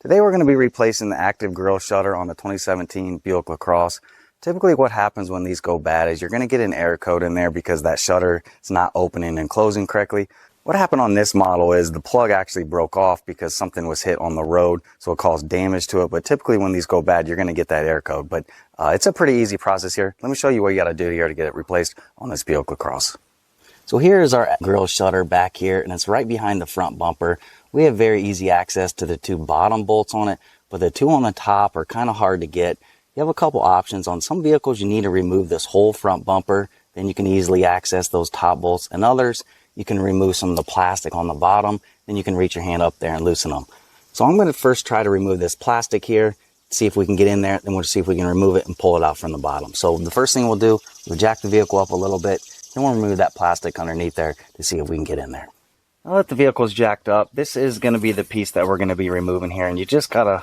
Today we're going to be replacing the active grille shutter on the 2017 Buick Lacrosse. Typically what happens when these go bad is you're going to get an error code in there because that shutter is not opening and closing correctly. What happened on this model is the plug actually broke off because something was hit on the road, so it caused damage to it. But typically when these go bad, you're going to get that error code. But it's a pretty easy process here. Let me show you what you got to do here to get it replaced on this Buick Lacrosse. So here is our grille shutter back here, and it's right behind the front bumper. We have very easy access to the two bottom bolts on it, but the two on the top are kind of hard to get. You have a couple options. On some vehicles, you need to remove this whole front bumper. Then you can easily access those top bolts. And others, you can remove some of the plastic on the bottom. Then you can reach your hand up there and loosen them. So I'm going to first try to remove this plastic here, see if we can get in there. Then we'll see if we can remove it and pull it out from the bottom. So the first thing we'll do, we'll jack the vehicle up a little bit. Then we'll remove that plastic underneath there to see if we can get in there. Now that the vehicle's jacked up, this is going to be the piece that we're going to be removing here. And you just got a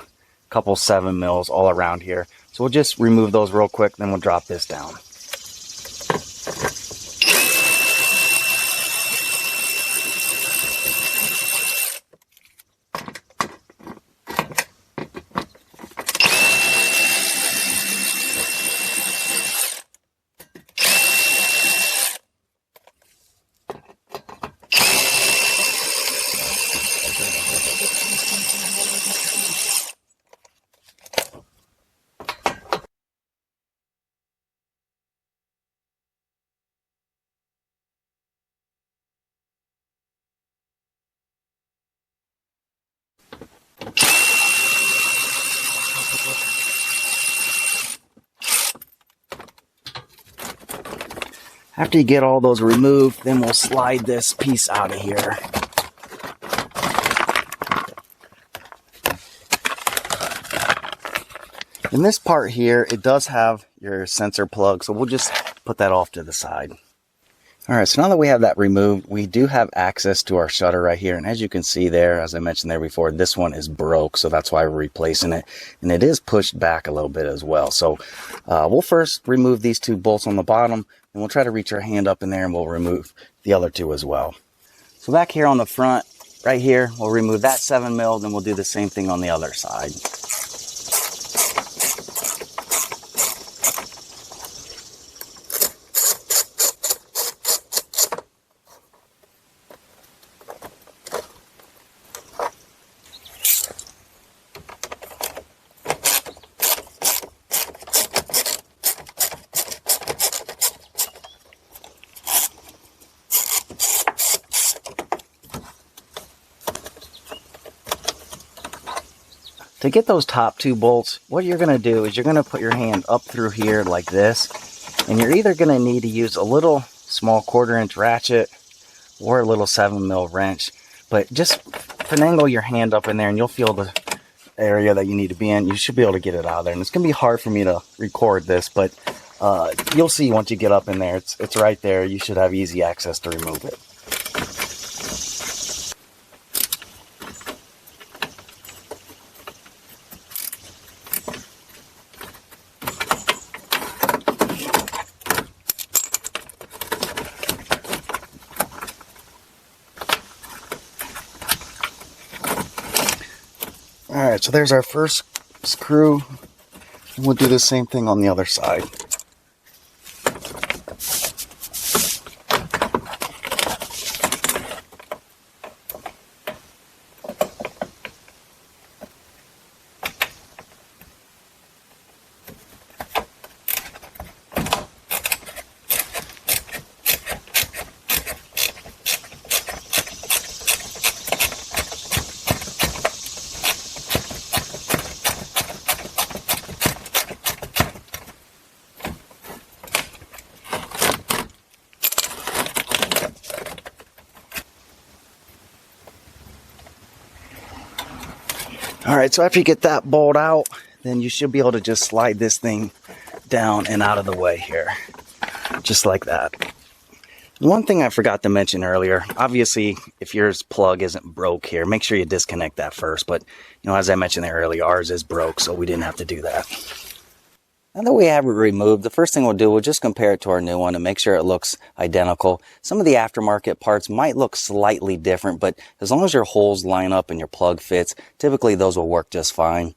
couple 7 mils all around here. So we'll just remove those real quick, then we'll drop this down. After you get all those removed, then we'll slide this piece out of here. In this part here, it does have your sensor plug, so we'll just put that off to the side. Alright, so now that we have that removed, we do have access to our shutter right here. And as you can see there, as I mentioned there before, this one is broke, so that's why we're replacing it. And it is pushed back a little bit as well. So we'll first remove these two bolts on the bottom, and we'll try to reach our hand up in there and we'll remove the other two as well. So back here on the front, right here, we'll remove that 7 mil, then we'll do the same thing on the other side. To get those top two bolts, what you're going to do is you're going to put your hand up through here like this, and you're either going to need to use a little small 1/4-inch ratchet or a little 7 mil wrench, but just finagle your hand up in there and you'll feel the area that you need to be in. You should be able to get it out of there, and it's going to be hard for me to record this, but you'll see once you get up in there, it's right there. You should have easy access to remove it. Alright, so there's our first screw. We'll do the same thing on the other side. Alright, so after you get that bolt out, then you should be able to just slide this thing down and out of the way here. Just like that. One thing I forgot to mention earlier, obviously if your plug isn't broke here, make sure you disconnect that first. But, you know, as I mentioned there earlier, ours is broke, so we didn't have to do that. Now that we have it removed, the first thing we'll do, we'll just compare it to our new one and make sure it looks identical. Some of the aftermarket parts might look slightly different, but as long as your holes line up and your plug fits, typically those will work just fine.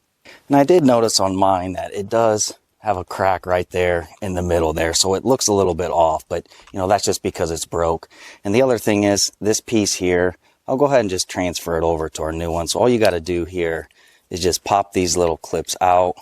And I did notice on mine that it does have a crack right there in the middle there, so it looks a little bit off, but you know, that's just because it's broke. And the other thing is this piece here, I'll go ahead and just transfer it over to our new one. So all you got to do here is just pop these little clips out.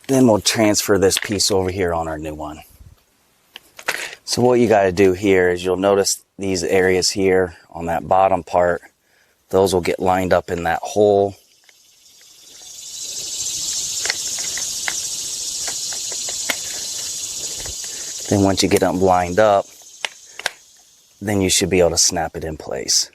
Then we'll transfer this piece over here on our new one. So what you got to do here is you'll notice these areas here on that bottom part, those will get lined up in that hole. Then once you get them lined up, then you should be able to snap it in place.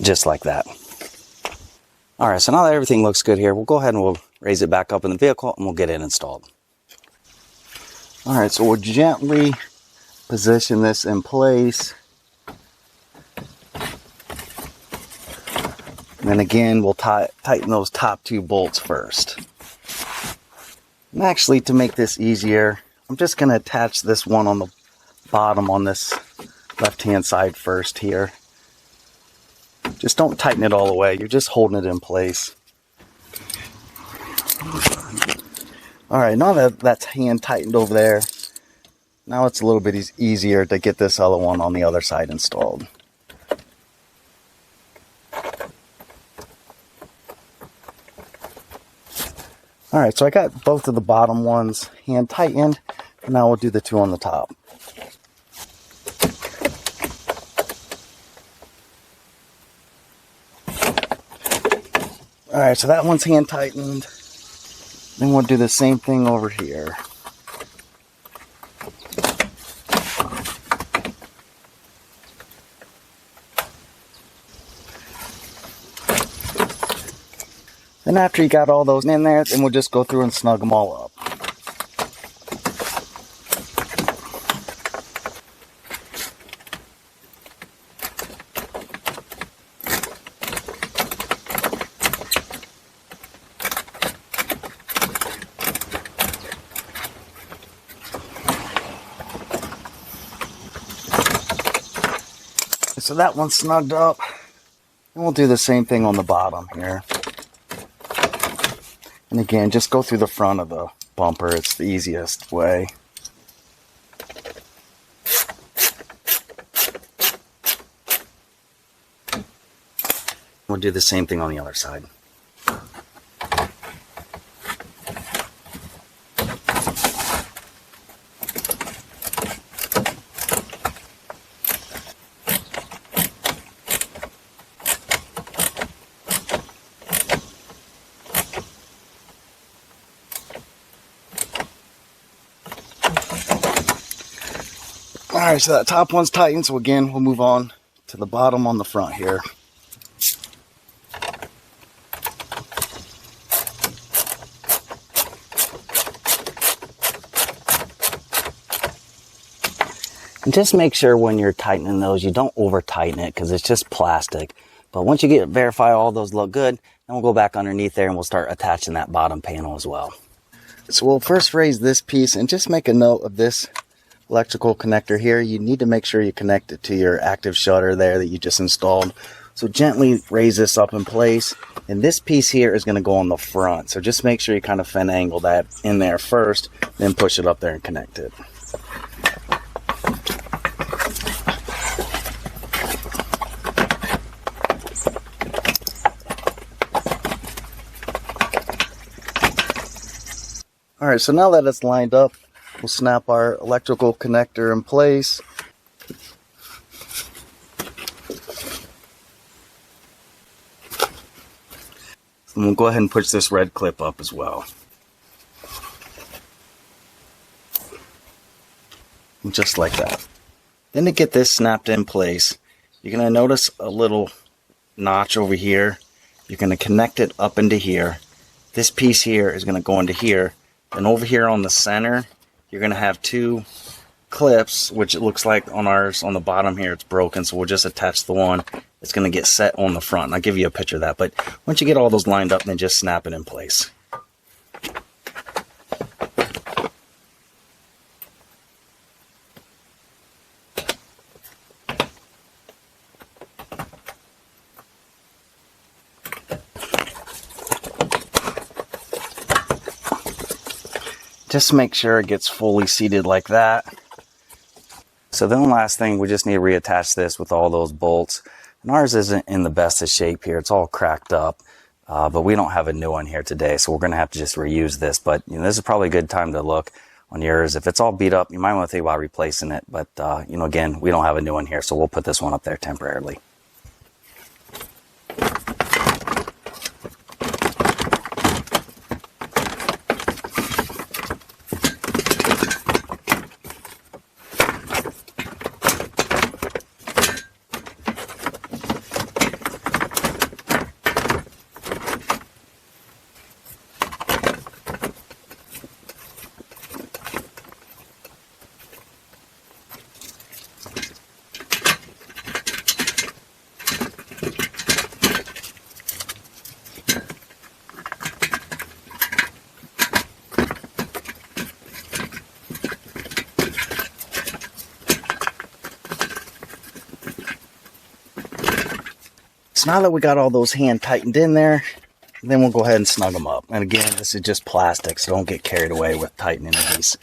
Just like that. All right, so now that everything looks good here, we'll go ahead and we'll raise it back up in the vehicle and we'll get it installed. All right, so we'll gently position this in place. And then again, we'll tighten those top two bolts first. And actually, to make this easier, I'm just going to attach this one on the bottom on this left-hand side first here. Just don't tighten it all the way. You're just holding it in place. All right, now that that's hand tightened over there, now it's a little bit easier to get this other one on the other side installed. All right, so I got both of the bottom ones hand tightened, and now we'll do the two on the top. All right, so that one's hand tightened. Then we'll do the same thing over here. Then after you got all those in there, then we'll just go through and snug them all up. So that one's snugged up, and we'll do the same thing on the bottom here. And again, just go through the front of the bumper. It's the easiest way. We'll do the same thing on the other side. Alright, so that top one's tightened, so again, we'll move on to the bottom on the front here. And just make sure when you're tightening those, you don't over tighten it because it's just plastic. But once you verify all those look good, then we'll go back underneath there and we'll start attaching that bottom panel as well. So we'll first raise this piece and just make a note of this electrical connector here. You need to make sure you connect it to your active shutter there that you just installed. So gently raise this up in place, and this piece here is going to go on the front. So just make sure you kind of fin angle that in there first, then push it up there and connect it. Alright, so now that it's lined up, We'll snap our electrical connector in place. And we'll go ahead and push this red clip up as well. Just like that. Then to get this snapped in place, you're going to notice a little notch over here. You're going to connect it up into here. This piece here is going to go into here. And over here on the center, you're going to have two clips, which it looks like on ours on the bottom here it's broken, so we'll just attach the one that's going to get set on the front. And I'll give you a picture of that, but once you get all those lined up, then just snap it in place. Just make sure it gets fully seated like that. So then the last thing, we just need to reattach this with all those bolts. And ours isn't in the best of shape here. It's all cracked up, but we don't have a new one here today. So we're going to have to just reuse this. But you know, this is probably a good time to look on yours. If it's all beat up, you might want to think about replacing it. But you know, again, we don't have a new one here, so we'll put this one up there temporarily. So now that we got all those hand tightened in there, then we'll go ahead and snug them up. And again, this is just plastic, so don't get carried away with tightening these.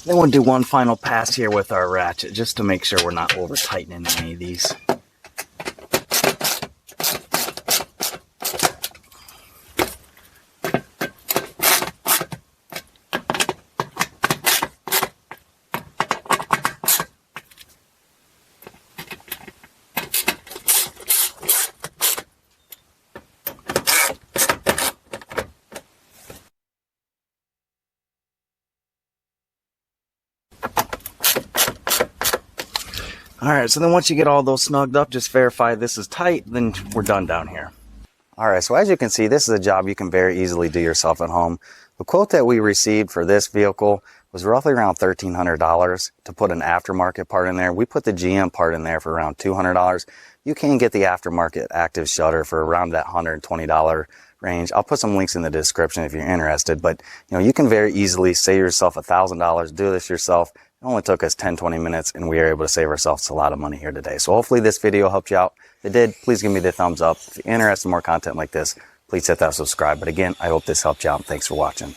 Then we'll do one final pass here with our ratchet, just to make sure we're not over tightening any of these. Alright, so then once you get all those snugged up, just verify this is tight, then we're done down here. Alright, so as you can see, this is a job you can very easily do yourself at home. The quote that we received for this vehicle was roughly around $1,300 to put an aftermarket part in there. We put the GM part in there for around $200. You can get the aftermarket active shutter for around that $120 range. I'll put some links in the description if you're interested, but you know, you can very easily save yourself $1,000, do this yourself. It only took us 10-20 minutes and we were able to save ourselves a lot of money here today. So hopefully this video helped you out. If it did, please give me the thumbs up. If you're interested in more content like this, please hit that subscribe. But again, I hope this helped you out and thanks for watching.